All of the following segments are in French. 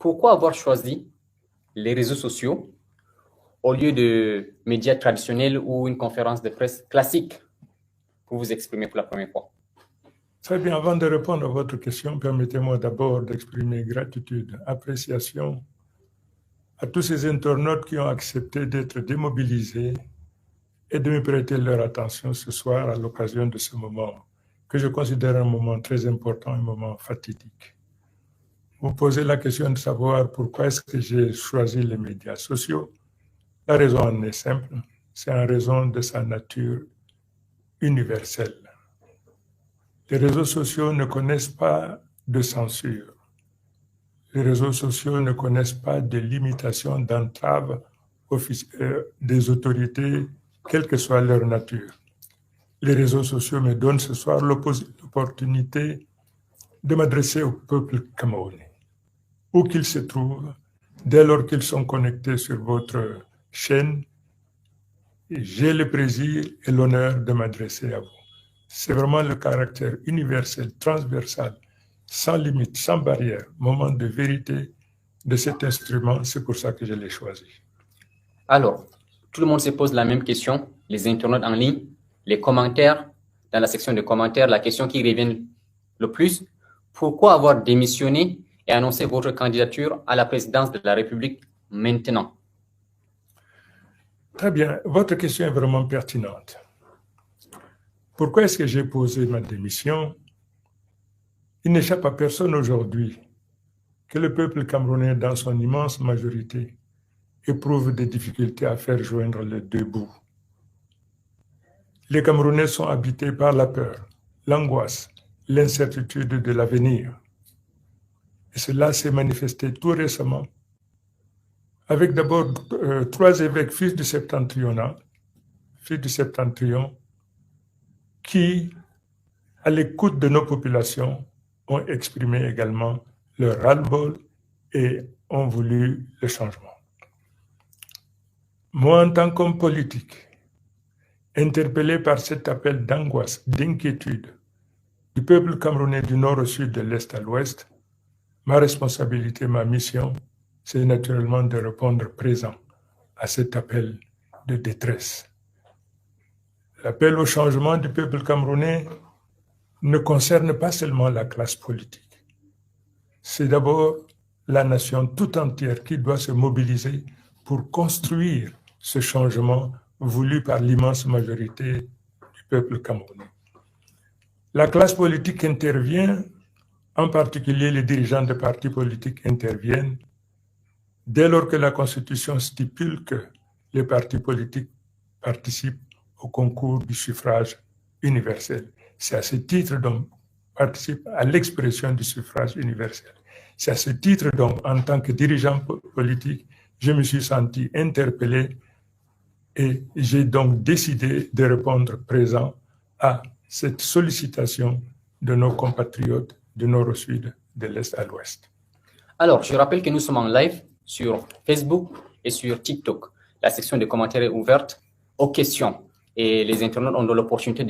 pourquoi avoir choisi les réseaux sociaux au lieu de médias traditionnels ou une conférence de presse classique pour vous exprimer pour la première fois? Très bien, avant de répondre à votre question, permettez-moi d'abord d'exprimer gratitude, appréciation à tous ces internautes qui ont accepté d'être démobilisés et de me prêter leur attention ce soir à l'occasion de ce moment que je considère un moment très important, un moment fatidique. Vous posez la question de savoir pourquoi est-ce que j'ai choisi les médias sociaux. La raison en est simple, c'est en raison de sa nature universelle. Les réseaux sociaux ne connaissent pas de censure. Les réseaux sociaux ne connaissent pas de limitation, d'entrave des autorités, quelle que soit leur nature. Les réseaux sociaux me donnent ce soir l'opportunité de m'adresser au peuple camerounais, où qu'il se trouve, dès lors qu'ils sont connectés sur votre chaîne. J'ai le plaisir et l'honneur de m'adresser à vous. C'est vraiment le caractère universel, transversal, sans limite, sans barrière, moment de vérité de cet instrument. C'est pour ça que je l'ai choisi. Alors, tout le monde se pose la même question, les internautes en ligne, les commentaires, dans la section de commentaires, la question qui revient le plus, pourquoi avoir démissionné et annoncé votre candidature à la présidence de la République maintenant? Très bien, votre question est vraiment pertinente. Pourquoi est-ce que j'ai posé ma démission? Il n'échappe à personne aujourd'hui que le peuple camerounais, dans son immense majorité, éprouve des difficultés à faire joindre les deux bouts. Les Camerounais sont habités par la peur, l'angoisse, l'incertitude de l'avenir. Et cela s'est manifesté tout récemment avec d'abord 3 évêques fils du Septentrion, qui, à l'écoute de nos populations, ont exprimé également leur ras-le-bol et ont voulu le changement. Moi, en tant qu'homme politique, interpellé par cet appel d'angoisse, d'inquiétude du peuple camerounais du nord au sud, de l'est à l'ouest, ma responsabilité, ma mission, c'est naturellement de répondre présent à cet appel de détresse. L'appel au changement du peuple camerounais ne concerne pas seulement la classe politique. C'est d'abord la nation tout entière qui doit se mobiliser pour construire ce changement voulu par l'immense majorité du peuple camerounais. La classe politique intervient, en particulier les dirigeants de partis politiques interviennent, dès lors que la Constitution stipule que les partis politiques participent au concours du suffrage universel. C'est à ce titre donc participe à l'expression du suffrage universel. C'est à ce titre donc, en tant que dirigeant politique, je me suis senti interpellé et j'ai donc décidé de répondre présent à cette sollicitation de nos compatriotes du nord au sud, de l'est à l'ouest. Alors, je rappelle que nous sommes en live sur Facebook et sur TikTok. La section de commentaires est ouverte aux questions et les internautes ont l'opportunité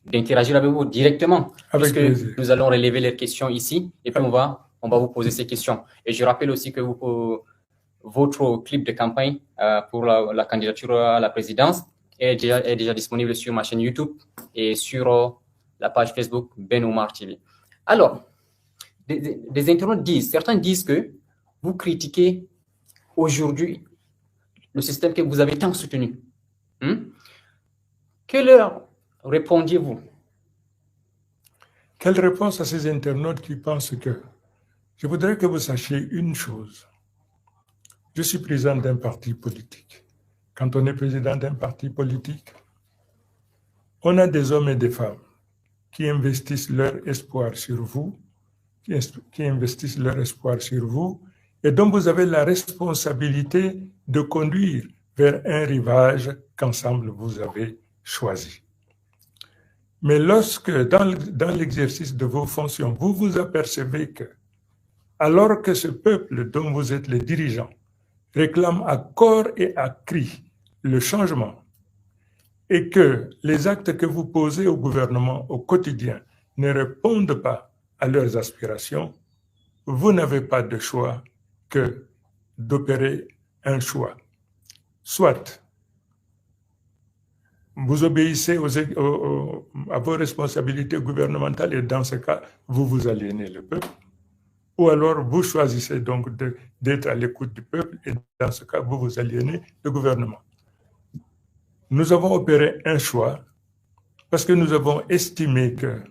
d'interagir avec vous directement, avec puisque plaisir. Nous allons relever les questions ici et puis on va vous poser ces questions. Et je rappelle aussi que votre clip de campagne pour la candidature à la présidence est déjà disponible sur ma chaîne YouTube et sur la page Facebook Ben Oumar TV. Alors, des internautes certains disent que vous critiquez aujourd'hui le système que vous avez tant soutenu. Que leur répondiez-vous? Quelle réponse à ces internautes qui pensent que... Je voudrais que vous sachiez une chose. Je suis président d'un parti politique. Quand on est président d'un parti politique, on a des hommes et des femmes qui investissent leur espoir sur vous, qui investissent leur espoir sur vous, et dont vous avez la responsabilité de conduire vers un rivage qu'ensemble vous avez choisi. Mais lorsque, dans l'exercice de vos fonctions, vous vous apercevez que, alors que ce peuple dont vous êtes les dirigeants réclame à corps et à cri le changement, et que les actes que vous posez au gouvernement au quotidien ne répondent pas à leurs aspirations, vous n'avez pas de choix que d'opérer un choix. Soit vous obéissez à vos responsabilités gouvernementales et dans ce cas, vous aliénez le peuple. Ou alors vous choisissez donc d'être à l'écoute du peuple et dans ce cas, vous aliénez le gouvernement. Nous avons opéré un choix parce que nous avons estimé que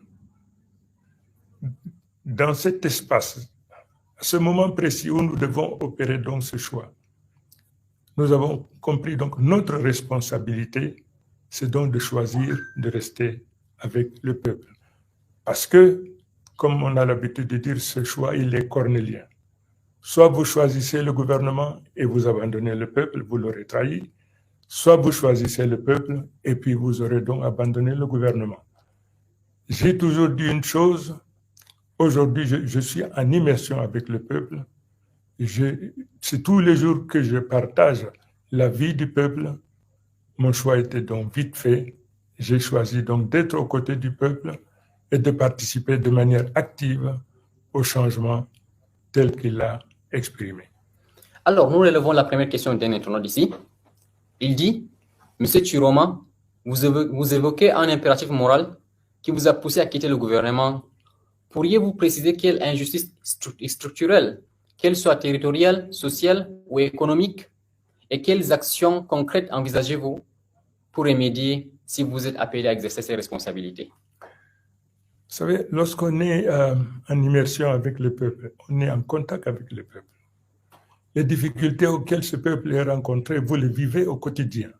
dans cet espace, à ce moment précis où nous devons opérer donc ce choix, nous avons compris donc notre responsabilité, c'est donc de choisir de rester avec le peuple. Parce que, comme on a l'habitude de dire, ce choix, il est cornélien. Soit vous choisissez le gouvernement et vous abandonnez le peuple, vous l'aurez trahi, soit vous choisissez le peuple et puis vous aurez donc abandonné le gouvernement. J'ai toujours dit une chose, aujourd'hui je suis en immersion avec le peuple, c'est tous les jours que je partage la vie du peuple. Mon choix était donc vite fait. J'ai choisi donc d'être aux côtés du peuple et de participer de manière active au changement tel qu'il l'a exprimé. Alors, nous relevons la première question d'un internaute ici. Il dit, Monsieur Chiroma, vous évoquez un impératif moral qui vous a poussé à quitter le gouvernement. Pourriez-vous préciser quelle injustice structurelle, qu'elle soit territoriale, sociale ou économique, et quelles actions concrètes envisagez-vous pour remédier si vous êtes appelé à exercer ces responsabilités? Vous savez, lorsqu'on est en immersion avec le peuple, on est en contact avec le peuple. Les difficultés auxquelles ce peuple est rencontré, vous les vivez au quotidien.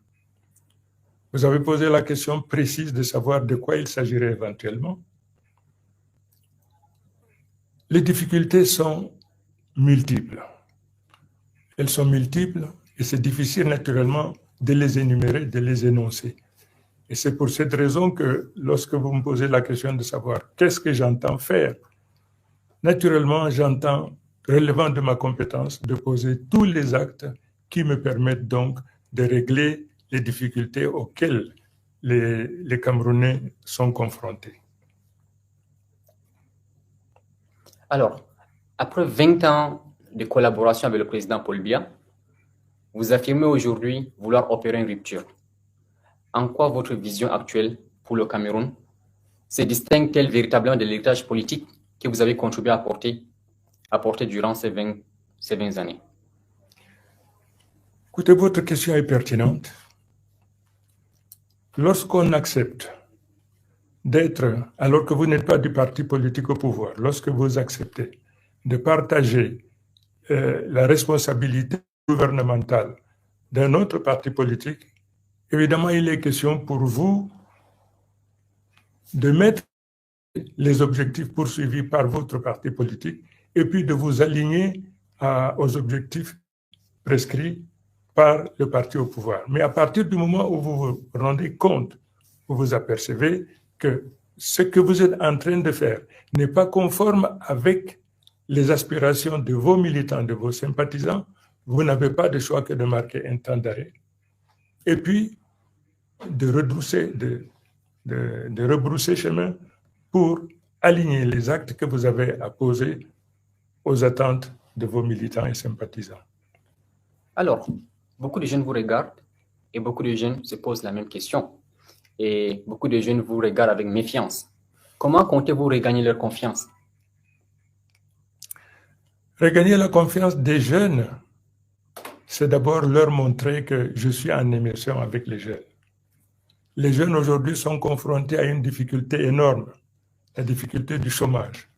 Vous avez posé la question précise de savoir de quoi il s'agirait éventuellement. Les difficultés sont multiples. Elles sont multiples et c'est difficile naturellement de les énumérer, de les énoncer. Et c'est pour cette raison que lorsque vous me posez la question de savoir qu'est-ce que j'entends faire, naturellement j'entends, relevant de ma compétence, de poser tous les actes qui me permettent donc de régler les difficultés auxquelles les Camerounais sont confrontés. Alors, après 20 ans de collaboration avec le président Paul Biya, vous affirmez aujourd'hui vouloir opérer une rupture. En quoi votre vision actuelle pour le Cameroun se distingue-t-elle véritablement de l'héritage politique que vous avez contribué à apporter durant ces 20 années? Écoutez, votre question est pertinente. Lorsqu'on accepte d'être, alors que vous n'êtes pas du parti politique au pouvoir, lorsque vous acceptez de partager la responsabilité gouvernementale d'un autre parti politique, évidemment, il est question pour vous de mettre les objectifs poursuivis par votre parti politique et puis de vous aligner aux objectifs prescrits par le parti au pouvoir. Mais à partir du moment où vous vous rendez compte, vous vous apercevez que ce que vous êtes en train de faire n'est pas conforme avec les aspirations de vos militants, de vos sympathisants, vous n'avez pas de choix que de marquer un temps d'arrêt. Et puis, de rebrousser chemin pour aligner les actes que vous avez à poser aux attentes de vos militants et sympathisants. Alors, beaucoup de jeunes vous regardent et beaucoup de jeunes se posent la même question. Et beaucoup de jeunes vous regardent avec méfiance. Comment comptez-vous regagner leur confiance? Regagner la confiance des jeunes, c'est d'abord leur montrer que je suis en immersion avec les jeunes. Les jeunes aujourd'hui sont confrontés à une difficulté énorme, la difficulté du chômage.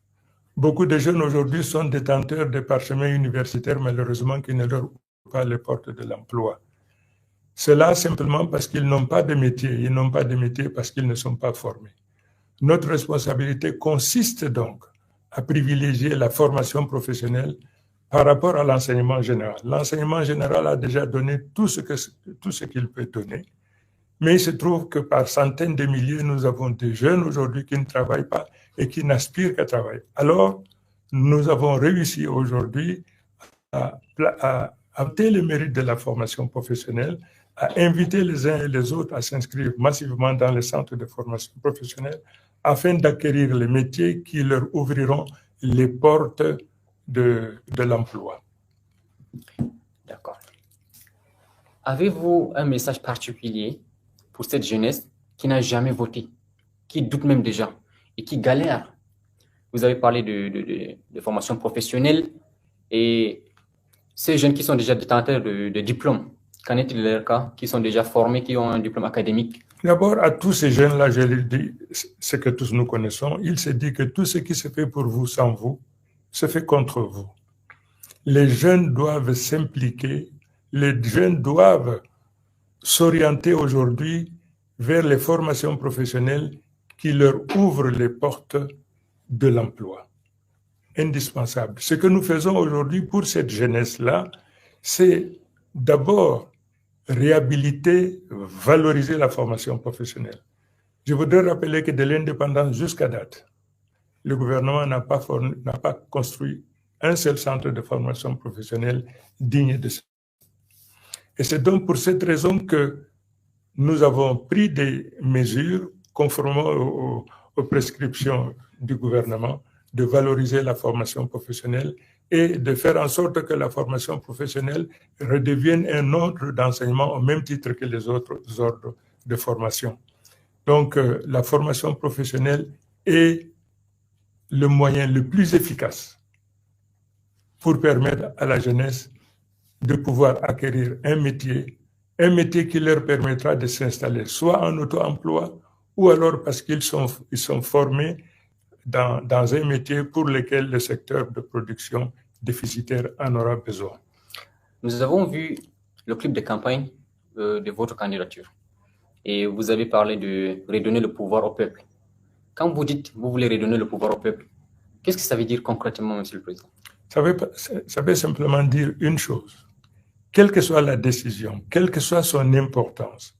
Beaucoup de jeunes aujourd'hui sont détenteurs de parchemins universitaires, malheureusement, qui ne leur ouvrent pas les portes de l'emploi. Cela simplement parce qu'ils n'ont pas de métier. Ils n'ont pas de métier parce qu'ils ne sont pas formés. Notre responsabilité consiste donc à privilégier la formation professionnelle par rapport à l'enseignement général. L'enseignement général a déjà donné tout ce qu'il peut donner, mais il se trouve que par centaines de milliers, nous avons des jeunes aujourd'hui qui ne travaillent pas et qui n'aspirent qu'à travailler. Alors, nous avons réussi aujourd'hui à apporter le mérite de la formation professionnelle, à inviter les uns et les autres à s'inscrire massivement dans les centres de formation professionnelle afin d'acquérir les métiers qui leur ouvriront les portes de l'emploi. Avez-vous un message particulier pour cette jeunesse qui n'a jamais voté, qui doute même déjà et qui galère? Vous avez parlé de formation professionnelle et ces jeunes qui sont déjà détenteurs de diplômes, qu'en est-il de leur cas, qui sont déjà formés, qui ont un diplôme académique? D'abord, à tous ces jeunes-là, je leur dis ce que tous nous connaissons. Il se dit que tout ce qui se fait pour vous sans vous, se fait contre vous. Les jeunes doivent s'impliquer, les jeunes doivent s'orienter aujourd'hui vers les formations professionnelles qui leur ouvrent les portes de l'emploi. Indispensable. Ce que nous faisons aujourd'hui pour cette jeunesse-là, c'est d'abord réhabiliter, valoriser la formation professionnelle. Je voudrais rappeler que de l'indépendance jusqu'à date, le gouvernement n'a pas construit un seul centre de formation professionnelle digne de ça. Et c'est donc pour cette raison que nous avons pris des mesures conformément aux prescriptions du gouvernement de valoriser la formation professionnelle et de faire en sorte que la formation professionnelle redevienne un ordre d'enseignement au même titre que les autres ordres de formation. Donc, la formation professionnelle est le moyen le plus efficace pour permettre à la jeunesse de pouvoir acquérir un métier qui leur permettra de s'installer soit en auto-emploi ou alors parce qu'ils sont formés dans un métier pour lequel le secteur de production déficitaire en aura besoin. Nous avons vu le clip de campagne de votre candidature et vous avez parlé de redonner le pouvoir au peuple. Quand vous dites que vous voulez redonner le pouvoir au peuple, qu'est-ce que ça veut dire concrètement, Monsieur le Président? Ça veut simplement dire une chose. Quelle que soit la décision, quelle que soit son importance,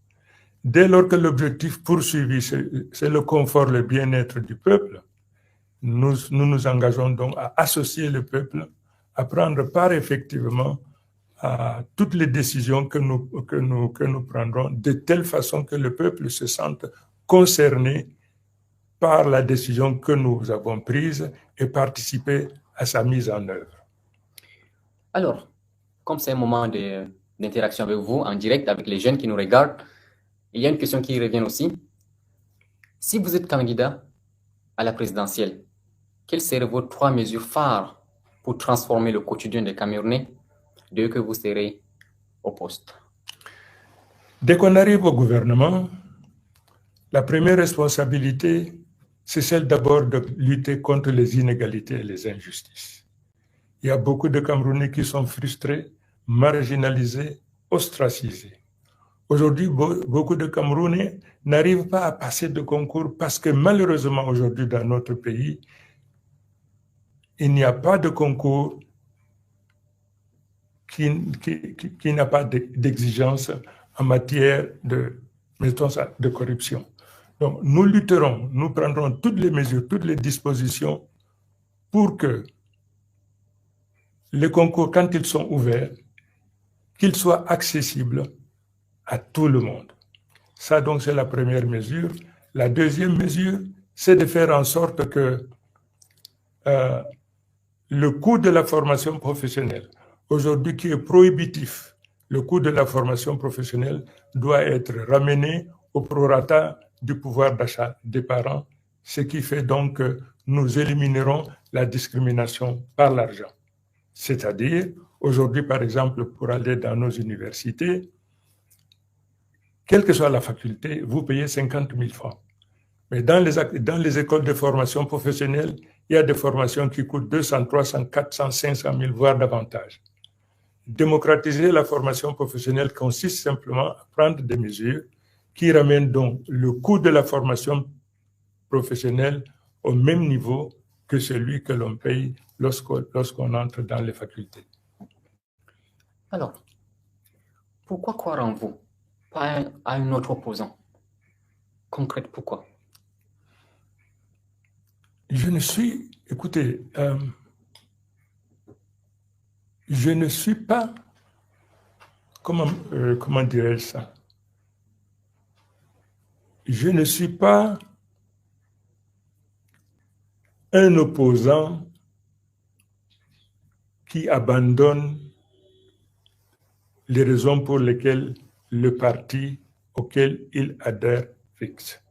dès lors que l'objectif poursuivi, c'est le confort, le bien-être du peuple, nous nous engageons donc à associer le peuple, à prendre part effectivement à toutes les décisions que nous prendrons, de telle façon que le peuple se sente concerné par la décision que nous avons prise et participer à sa mise en œuvre. Alors, comme c'est un moment d'interaction avec vous, en direct, avec les jeunes qui nous regardent, il y a une question qui revient aussi. Si vous êtes candidat à la présidentielle, quelles seraient vos 3 mesures phares pour transformer le quotidien des Camerounais dès que vous serez au poste? Dès qu'on arrive au gouvernement, la première responsabilité, c'est celle d'abord de lutter contre les inégalités et les injustices. Il y a beaucoup de Camerounais qui sont frustrés, marginalisés, ostracisés. Aujourd'hui, beaucoup de Camerounais n'arrivent pas à passer de concours parce que malheureusement aujourd'hui dans notre pays, il n'y a pas de concours qui n'a pas d'exigence en matière de corruption. Donc nous lutterons, nous prendrons toutes les mesures, toutes les dispositions pour que les concours, quand ils sont ouverts, qu'ils soient accessibles à tout le monde. Ça, donc, c'est la première mesure. La deuxième mesure, c'est de faire en sorte que le coût de la formation professionnelle, aujourd'hui qui est prohibitif, le coût de la formation professionnelle doit être ramené au prorata du pouvoir d'achat des parents, ce qui fait donc que nous éliminerons la discrimination par l'argent. C'est-à-dire, aujourd'hui, par exemple, pour aller dans nos universités, quelle que soit la faculté, vous payez 50 000 francs. Mais dans les écoles de formation professionnelle, il y a des formations qui coûtent 200, 300, 400, 500 000, voire davantage. Démocratiser la formation professionnelle consiste simplement à prendre des mesures qui ramènent donc le coût de la formation professionnelle au même niveau que celui que l'on paye lorsqu'on entre dans les facultés. Alors, pourquoi croire en vous, pas à un autre opposant? Concrète, pourquoi? Je ne suis, écoutez, je ne suis pas, comment dirais-je ça? Je ne suis pas un opposant qui abandonne les raisons pour lesquelles le parti auquel il adhère fixe.